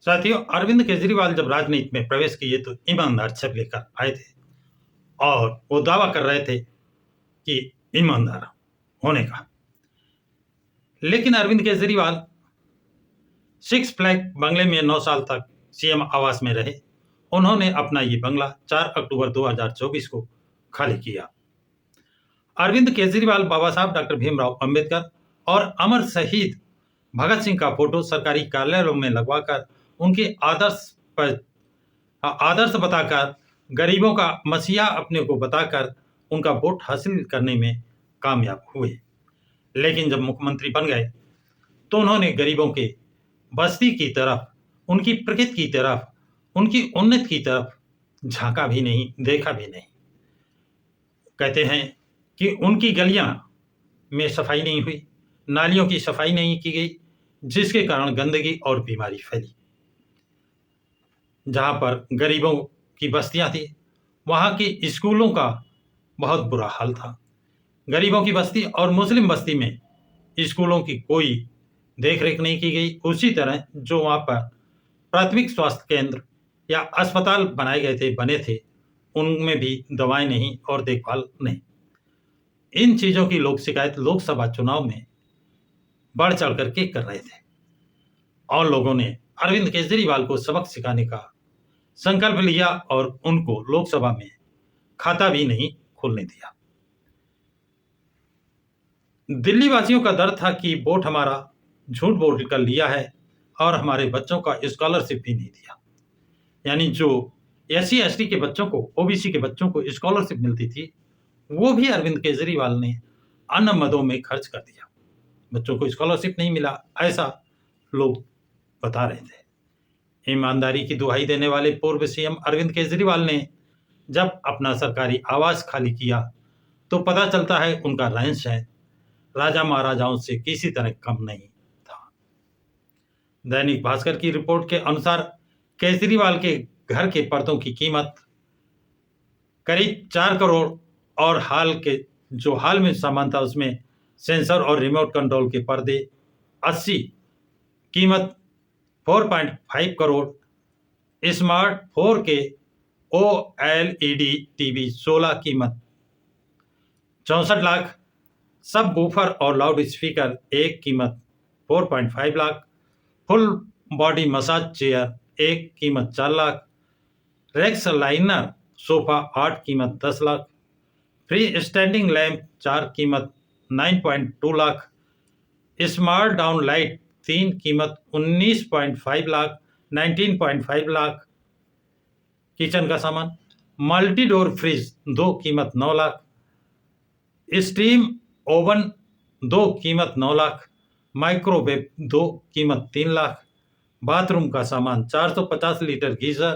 साथियों, अरविंद केजरीवाल जब राजनीति में प्रवेश किए तो ईमानदार छवि लेकर आए थे और वो दावा कर रहे थे कि ईमानदार होने का। लेकिन अरविंद केजरीवाल सिक्स फ्लैग बंगले में 9 साल तक सीएम आवास में रहे। उन्होंने अपना ये बंगला 4 अक्टूबर 2024 को खाली किया। अरविंद केजरीवाल बाबा साहब डॉक्टर भीमराव अंबेडकर और अमर शहीद भगत सिंह का फोटो सरकारी कार्यालयों में लगवाकर उनके आदर्श बताकर गरीबों का मसीहा अपने को बताकर उनका वोट हासिल करने में कामयाब हुए। लेकिन जब मुख्यमंत्री बन गए तो उन्होंने गरीबों के बस्ती की तरफ, उनकी प्रकृति की तरफ, उनकी उन्नति की तरफ झांका भी नहीं, देखा भी नहीं। कहते हैं कि उनकी गलियां में सफाई नहीं हुई, नालियों की सफाई नहीं की गई, जिसके कारण गंदगी और बीमारी फैली। जहां पर गरीबों की बस्तियां थी वहां के स्कूलों का बहुत बुरा हाल था। गरीबों की बस्ती और मुस्लिम बस्ती में स्कूलों की कोई देखरेख नहीं की गई। उसी तरह जो वहां पर प्राथमिक स्वास्थ्य केंद्र या अस्पताल बने थे उनमें भी दवाएं नहीं और देखभाल नहीं। इन चीजों की लोग शिकायत लोकसभा चुनाव में बढ़ चढ़ करके कर रहे थे और लोगों ने अरविंद केजरीवाल को सबक सिखाने का संकल्प लिया और उनको लोकसभा में खाता भी नहीं खोलने दिया। दिल्ली वासियों का डर था कि वोट हमारा झूठ बोल कर लिया है और हमारे बच्चों का स्कॉलरशिप भी नहीं दिया। यानी जो SC ST के बच्चों को, OBC के बच्चों को स्कॉलरशिप मिलती थी वो भी अरविंद केजरीवाल ने अन्य मदों में खर्च कर दिया। बच्चों को स्कॉलरशिप नहीं मिला, ऐसा लोग बता रहे थे। ईमानदारी की दुहाई देने वाले पूर्व सीएम अरविंद केजरीवाल ने जब अपना सरकारी आवास खाली किया तो पता चलता है उनका रहन सहन राजा महाराजाओं से किसी तरह कम नहीं था। दैनिक भास्कर की रिपोर्ट के अनुसार केजरीवाल के घर के पर्दों की कीमत करीब 4 करोड़ और हाल में सामान था उसमें सेंसर और रिमोट कंट्रोल के पर्दे 80, कीमत 4.5 crore, smart 4K OLED TV 16, कीमत 64 लाख, सब वूफर और लाउड स्पीकर एक, कीमत 4.5 lakh, full body massage chair एक, कीमत 4 लाख, रेक्स लाइनर सोफा 8, कीमत 10 लाख, फ्री स्टैंडिंग लैंप 4, कीमत 9.2 लाख, स्मार्ट डाउन लाइट 3, कीमत 19.5 लाख, 19.5 लाख, किचन का सामान, मल्टी डोर फ्रिज 2, कीमत 9 लाख, स्टीम ओवन 2, कीमत 9 लाख, माइक्रोवेव 2, कीमत 3 लाख, बाथरूम का सामान 450 लीटर गीजर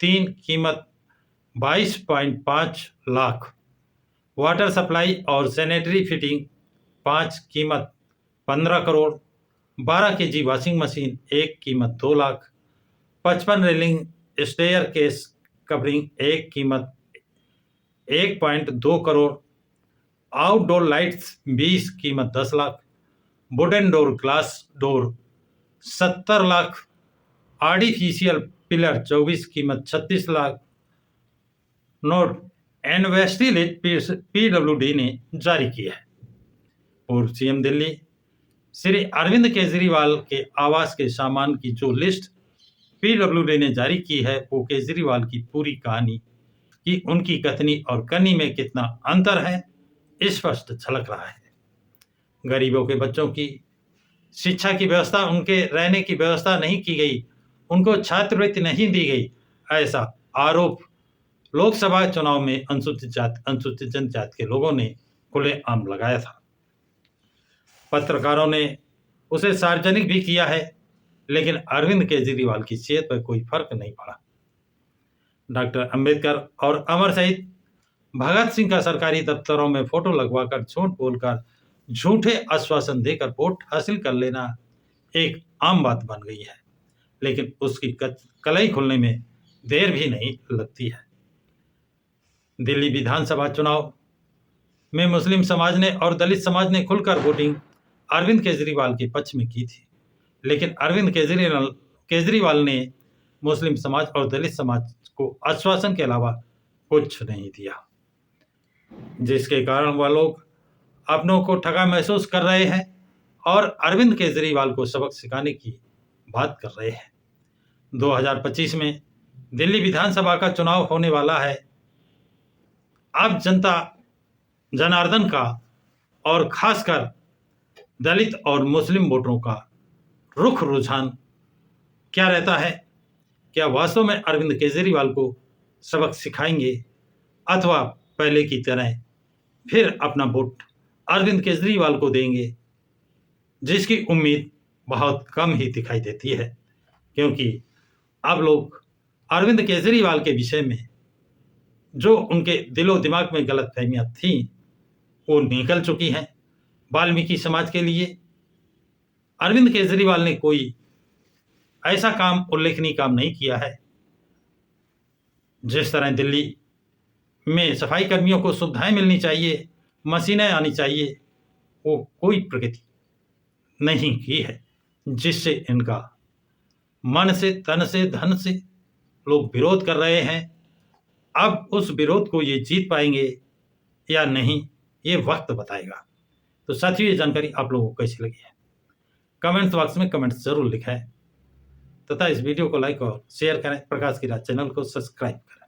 3, कीमत 22.5 लाख, वाटर सप्लाई और सैनिटरी फिटिंग 5, कीमत 15 करोड़, 12 kg वॉशिंग मशीन 1, कीमत 2 lakh, 55 railing staircase covering 1, कीमत 1.2 करोड़, आउटडोर लाइट्स 20, कीमत 10 lakh, wooden door glass door 70 lakh, artificial pillar 24, कीमत 36 लाख नोट इन्वेस्टिलेट PWD ने जारी किया है। पूर्व सीएम दिल्ली श्री अरविंद केजरीवाल के आवास के सामान की जो लिस्ट PWD ने जारी की है वो केजरीवाल की पूरी कहानी कि उनकी कथनी और करनी में कितना अंतर है स्पष्ट झलक रहा है। गरीबों के बच्चों की शिक्षा की व्यवस्था, उनके रहने की व्यवस्था नहीं की गई, उनको छात्रवृत्ति नहीं दी गई, ऐसा आरोप लोकसभा चुनाव में अनुसूचित जनजाति के लोगों ने खुलेआम लगाया था। पत्रकारों ने उसे सार्वजनिक भी किया है, लेकिन अरविंद केजरीवाल की सेहत पर कोई फर्क नहीं पड़ा। डॉक्टर अंबेडकर और अमर शहीद भगत सिंह का सरकारी दफ्तरों में फोटो लगवाकर झूठ बोलकर झूठे आश्वासन देकर वोट हासिल कर लेना एक आम बात बन गई है, लेकिन उसकी कलई खुलने में देर भी नहीं लगती है। दिल्ली विधानसभा चुनाव में मुस्लिम समाज ने और दलित समाज ने खुलकर वोटिंग अरविंद केजरीवाल के पक्ष में की थी, लेकिन अरविंद केजरीवाल केजरीवाल ने मुस्लिम समाज और दलित समाज को आश्वासन के अलावा कुछ नहीं दिया, जिसके कारण वह लोग अपनों को ठगा महसूस कर रहे हैं और अरविंद केजरीवाल को सबक सिखाने की बात कर रहे हैं। 2025 में दिल्ली विधानसभा का चुनाव होने वाला है। अब जनता जनार्दन का और खासकर दलित और मुस्लिम वोटरों का रुख रुझान क्या रहता है? क्या वास्तव में अरविंद केजरीवाल को सबक सिखाएंगे अथवा पहले की तरह फिर अपना वोट अरविंद केजरीवाल को देंगे, जिसकी उम्मीद बहुत कम ही दिखाई देती है, क्योंकि अब लोग अरविंद केजरीवाल के विषय में जो उनके दिलो दिमाग में गलतफहमियां थीं वो निकल चुकी हैं। वाल्मीकि समाज के लिए अरविंद केजरीवाल ने कोई ऐसा काम, उल्लेखनीय काम नहीं किया है। जिस तरह दिल्ली में सफाई कर्मियों को सुविधाएं मिलनी चाहिए, मशीनें आनी चाहिए, वो कोई प्रगति नहीं की है, जिससे इनका मन से, तन से, धन से लोग विरोध कर रहे हैं। अब उस विरोध को ये जीत पाएंगे या नहीं, ये वक्त बताएगा। तो साथियों, ये जानकारी आप लोगों को कैसी लगी है कमेंट बॉक्स में कमेंट जरूर लिखें तथा इस वीडियो को लाइक और शेयर करें। प्रकाश की राज चैनल को सब्सक्राइब करें।